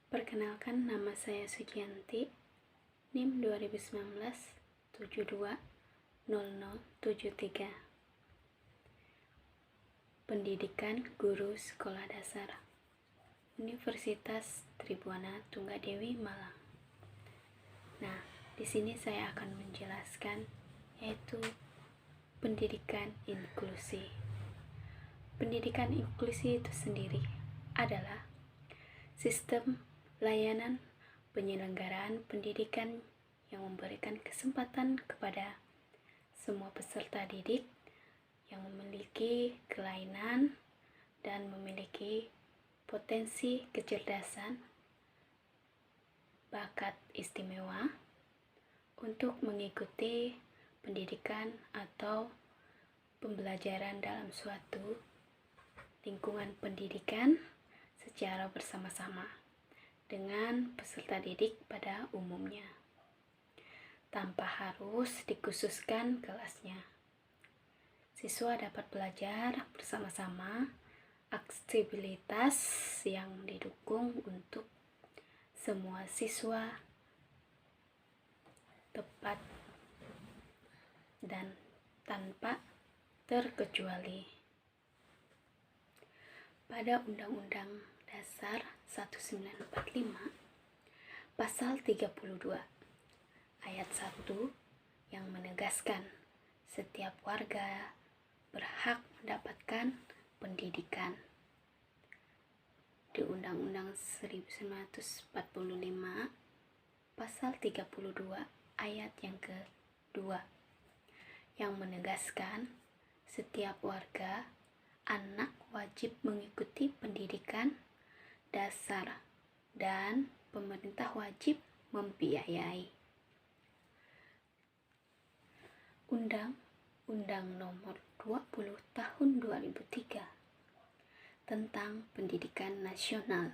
Perkenalkan, nama saya Sugianti, NIM 2019 720073. Pendidikan Guru Sekolah Dasar Universitas Tribhuwana Tunggadewi, Malang. Nah, di sini saya akan menjelaskan yaitu pendidikan inklusi. Pendidikan inklusi itu sendiri adalah sistem layanan penyelenggaraan pendidikan yang memberikan kesempatan kepada semua peserta didik yang memiliki kelainan dan memiliki potensi kecerdasan, bakat istimewa untuk mengikuti pendidikan atau pembelajaran dalam suatu lingkungan pendidikan secara bersama-sama dengan peserta didik pada umumnya, tanpa harus dikhususkan kelasnya. Siswa dapat belajar bersama-sama aksesibilitas yang didukung untuk semua siswa tepat dan tanpa terkecuali. Pada Undang-Undang Dasar 1945 Pasal 32 Ayat 1 yang menegaskan setiap warga berhak mendapatkan pendidikan. Di Undang-Undang 1945 Pasal 32 ayat yang kedua yang menegaskan setiap warga anak wajib mengikuti pendidikan dasar dan pemerintah wajib membiayai. Undang-Undang Nomor 20 Tahun 2003 tentang Pendidikan Nasional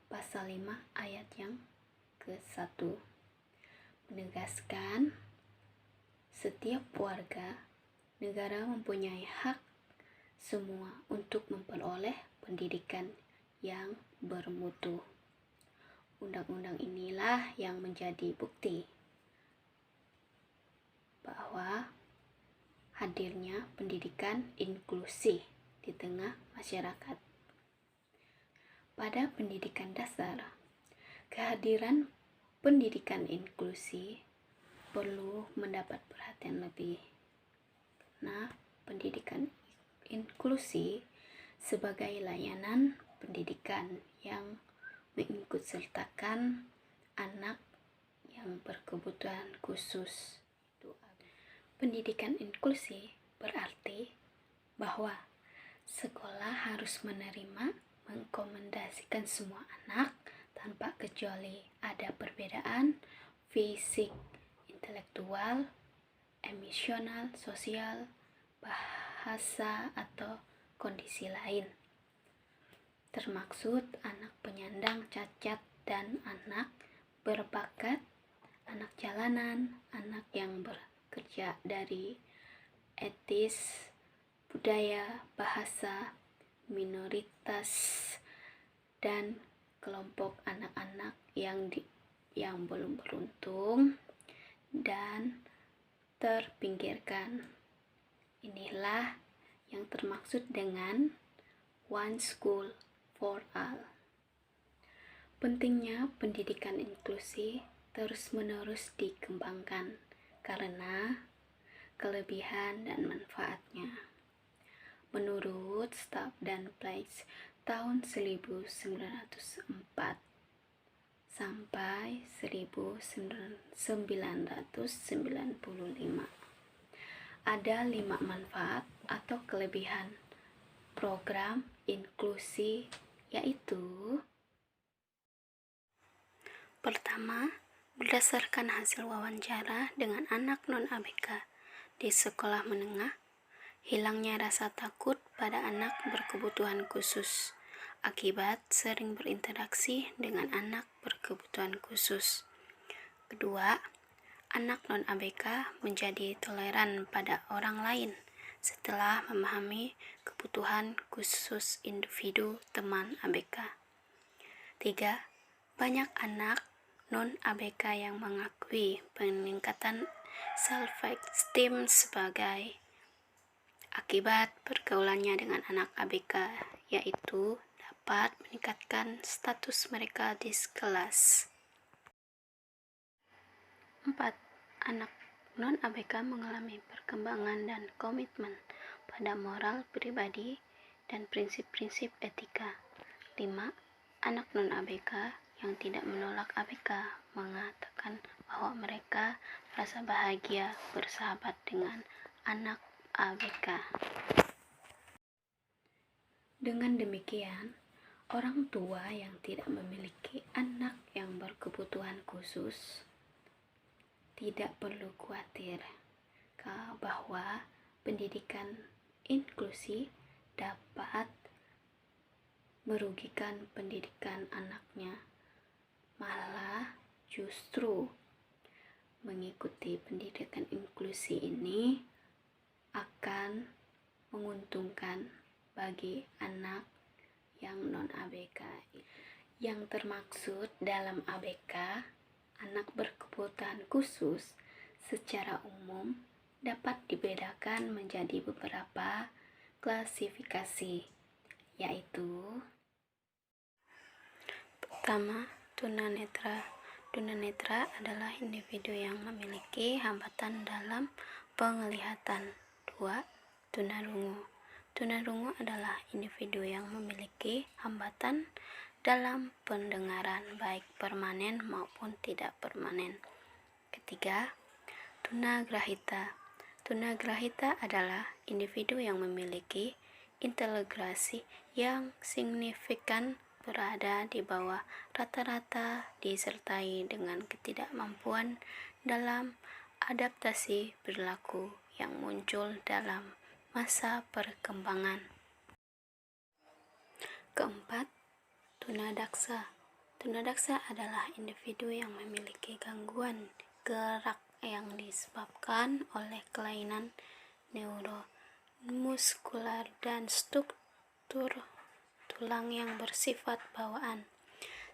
Pasal 5 ayat yang ke-1 menegaskan setiap warga negara mempunyai hak semua untuk memperoleh pendidikan yang bermutu. Undang-undang inilah yang menjadi bukti bahwa hadirnya pendidikan inklusi di tengah masyarakat. Pada pendidikan dasar, kehadiran pendidikan inklusi perlu mendapat perhatian lebih. Nah, pendidikan inklusi sebagai layanan pendidikan yang mengikutsertakan anak yang berkebutuhan khusus. Pendidikan inklusi berarti bahwa sekolah harus menerima, mengkomodasikan semua anak tanpa kecuali ada perbedaan fisik, intelektual, emosional, sosial, bahasa, atau kondisi lain. Termaksud anak penyandang cacat dan anak berbakat, anak jalanan, anak yang bekerja dari etis, budaya, bahasa, minoritas, dan kelompok anak-anak yang belum beruntung dan terpinggirkan. Inilah yang termaksud dengan One School for All. Pentingnya pendidikan inklusi terus-menerus dikembangkan karena kelebihan dan manfaatnya. Menurut Staff dan Pledge tahun 1904 sampai 1995, ada 5 manfaat atau kelebihan program inklusi, yaitu: pertama, berdasarkan hasil wawancara dengan anak non-ABK di sekolah menengah, hilangnya rasa takut pada anak berkebutuhan khusus akibat sering berinteraksi dengan anak berkebutuhan khusus. Kedua, anak non-ABK menjadi toleran pada orang lain setelah memahami kebutuhan khusus individu teman ABK. 3. Banyak anak non-ABK yang mengakui peningkatan self-esteem sebagai akibat pergaulannya dengan anak ABK, yaitu dapat meningkatkan status mereka di kelas. 4. Anak non-ABK mengalami perkembangan dan komitmen pada moral pribadi dan prinsip-prinsip etika. 5. Anak non-ABK yang tidak menolak ABK mengatakan bahwa mereka merasa bahagia bersahabat dengan anak ABK. Dengan demikian, orang tua yang tidak memiliki anak yang berkebutuhan khusus tidak perlu khawatir bahwa pendidikan inklusi dapat merugikan pendidikan anaknya. Malah justru mengikuti pendidikan inklusi ini akan menguntungkan bagi anak yang non-ABK. Yang termaksud dalam ABK, anak berkebutuhan khusus secara umum dapat dibedakan menjadi beberapa klasifikasi, yaitu: pertama, tunanetra. Tunanetra adalah individu yang memiliki hambatan dalam penglihatan. 2. Tunarungu. Tunarungu adalah individu yang memiliki hambatan dalam pendengaran, baik permanen maupun tidak permanen. Ketiga, tunagrahita. Tunagrahita adalah individu yang memiliki inteligensi yang signifikan berada di bawah rata-rata disertai dengan ketidakmampuan dalam adaptasi perilaku yang muncul dalam masa perkembangan. Keempat, tunadaksa. Tunadaksa adalah individu yang memiliki gangguan gerak yang disebabkan oleh kelainan neuromuskular dan struktur tulang yang bersifat bawaan.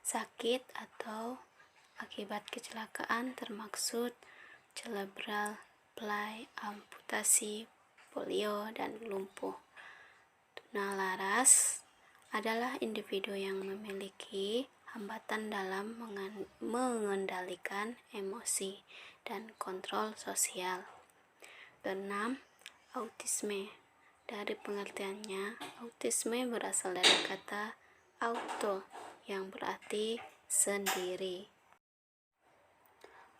Sakit atau akibat kecelakaan termaksud cerebral palsy, amputasi, polio, dan lumpuh. Tunalaras adalah individu yang memiliki hambatan dalam mengendalikan emosi dan kontrol sosial. 6. Autisme. Dari pengertiannya, autisme berasal dari kata auto yang berarti sendiri.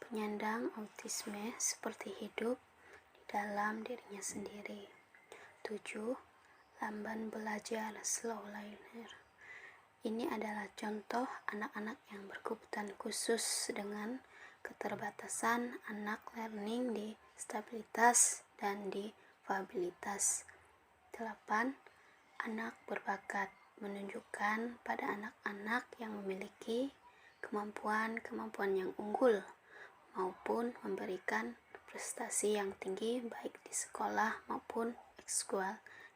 Penyandang autisme seperti hidup di dalam dirinya sendiri. 7. Lamban belajar slow learner. Ini adalah contoh anak-anak yang berkebutuhan khusus dengan keterbatasan anak learning disabilitas dan difabilitas. 8. Anak berbakat menunjukkan pada anak-anak yang memiliki kemampuan yang unggul maupun memberikan prestasi yang tinggi baik di sekolah maupun ekskul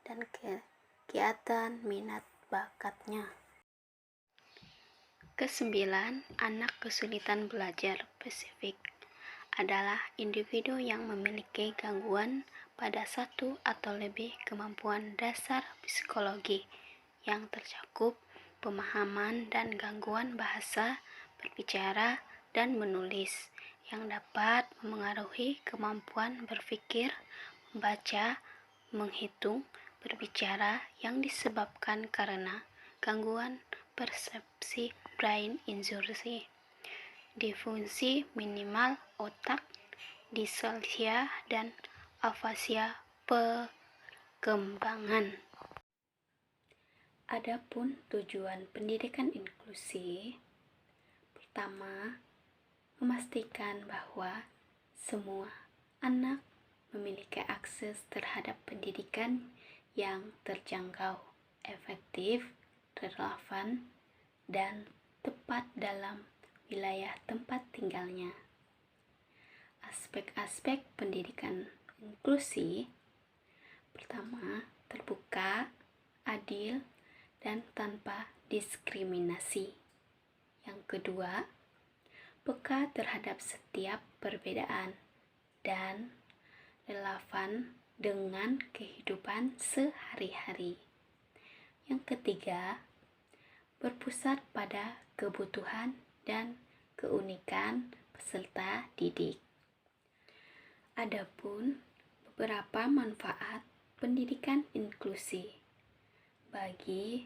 dan kegiatan minat bakatnya. Kesembilan, anak kesulitan belajar spesifik adalah individu yang memiliki gangguan pada satu atau lebih kemampuan dasar psikologi yang tercakup pemahaman dan gangguan bahasa, berbicara, dan menulis yang dapat memengaruhi kemampuan berpikir, membaca, menghitung, berbicara yang disebabkan karena gangguan persepsi brain injury, disfungsi minimal otak, disleksia, dan afasia perkembangan. Adapun tujuan pendidikan inklusi, pertama, memastikan bahwa semua anak memiliki akses terhadap pendidikan yang terjangkau, efektif, relevan, dan tepat dalam wilayah tempat tinggalnya. Aspek-aspek pendidikan inklusi, pertama, terbuka, adil, dan tanpa diskriminasi. Yang kedua, peka terhadap setiap perbedaan dan relevan dengan kehidupan sehari-hari. Yang ketiga, berpusat pada kebutuhan dan keunikan peserta didik. Adapun beberapa manfaat pendidikan inklusi bagi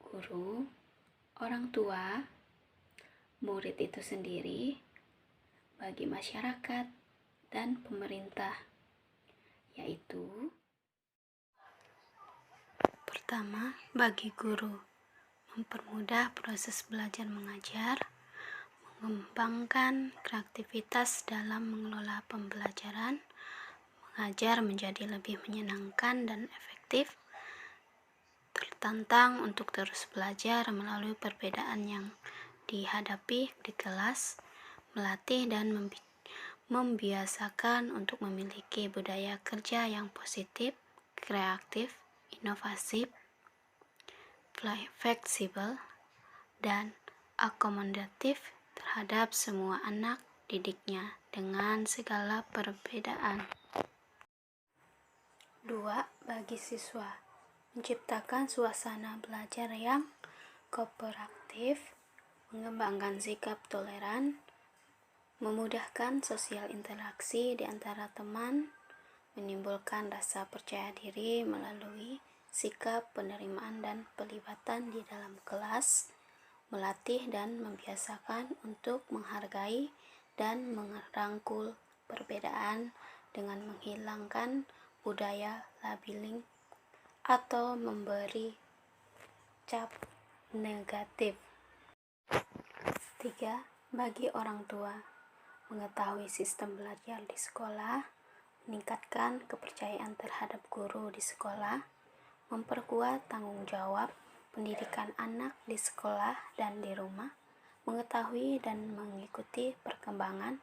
guru, orang tua, murid itu sendiri, bagi masyarakat dan pemerintah, yaitu pertama, bagi guru, mempermudah proses belajar mengajar, mengembangkan kreativitas dalam mengelola pembelajaran, mengajar menjadi lebih menyenangkan dan efektif, tertantang untuk terus belajar melalui perbedaan yang dihadapi di kelas, melatih dan membiasakan untuk memiliki budaya kerja yang positif, kreatif, inovatif, fleksibel, dan akomodatif terhadap semua anak didiknya dengan segala perbedaan. 2. Bagi siswa, menciptakan suasana belajar yang kooperatif, mengembangkan sikap toleran, memudahkan sosial interaksi di antara teman, menimbulkan rasa percaya diri melalui sikap penerimaan dan pelibatan di dalam kelas, melatih dan membiasakan untuk menghargai dan merangkul perbedaan dengan menghilangkan budaya labeling atau memberi cap negatif. 3. Bagi orang tua, mengetahui sistem belajar di sekolah, meningkatkan kepercayaan terhadap guru di sekolah, memperkuat tanggung jawab pendidikan anak di sekolah dan di rumah, mengetahui dan mengikuti perkembangan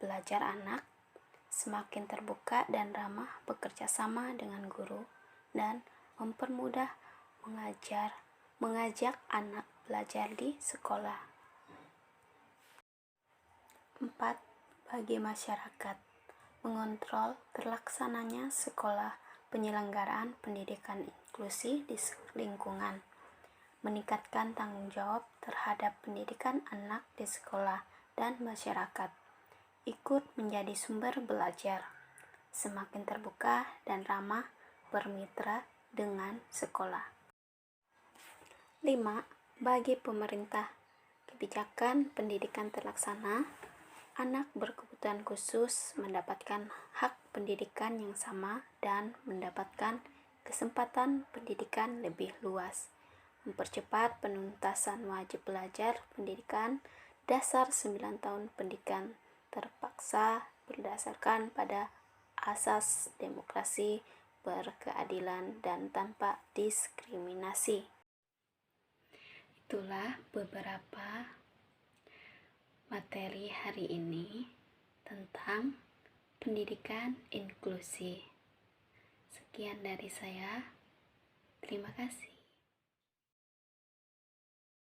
belajar anak, semakin terbuka dan ramah bekerja sama dengan guru, dan mempermudah mengajak anak belajar di sekolah. 4. Bagi masyarakat, mengontrol terlaksananya sekolah, penyelenggaraan pendidikan inklusi di lingkungan, meningkatkan tanggung jawab terhadap pendidikan anak di sekolah dan masyarakat, ikut menjadi sumber belajar, semakin terbuka dan ramah bermitra dengan sekolah. 5. Bagi pemerintah, kebijakan pendidikan terlaksana, anak berkebutuhan khusus mendapatkan hak pendidikan yang sama dan mendapatkan kesempatan pendidikan lebih luas, mempercepat penuntasan wajib belajar pendidikan dasar 9 tahun pendidikan terpaksa berdasarkan pada asas demokrasi, berkeadilan, dan tanpa diskriminasi. Itulah beberapa materi hari ini tentang pendidikan inklusi. Sekian dari saya. Terima kasih.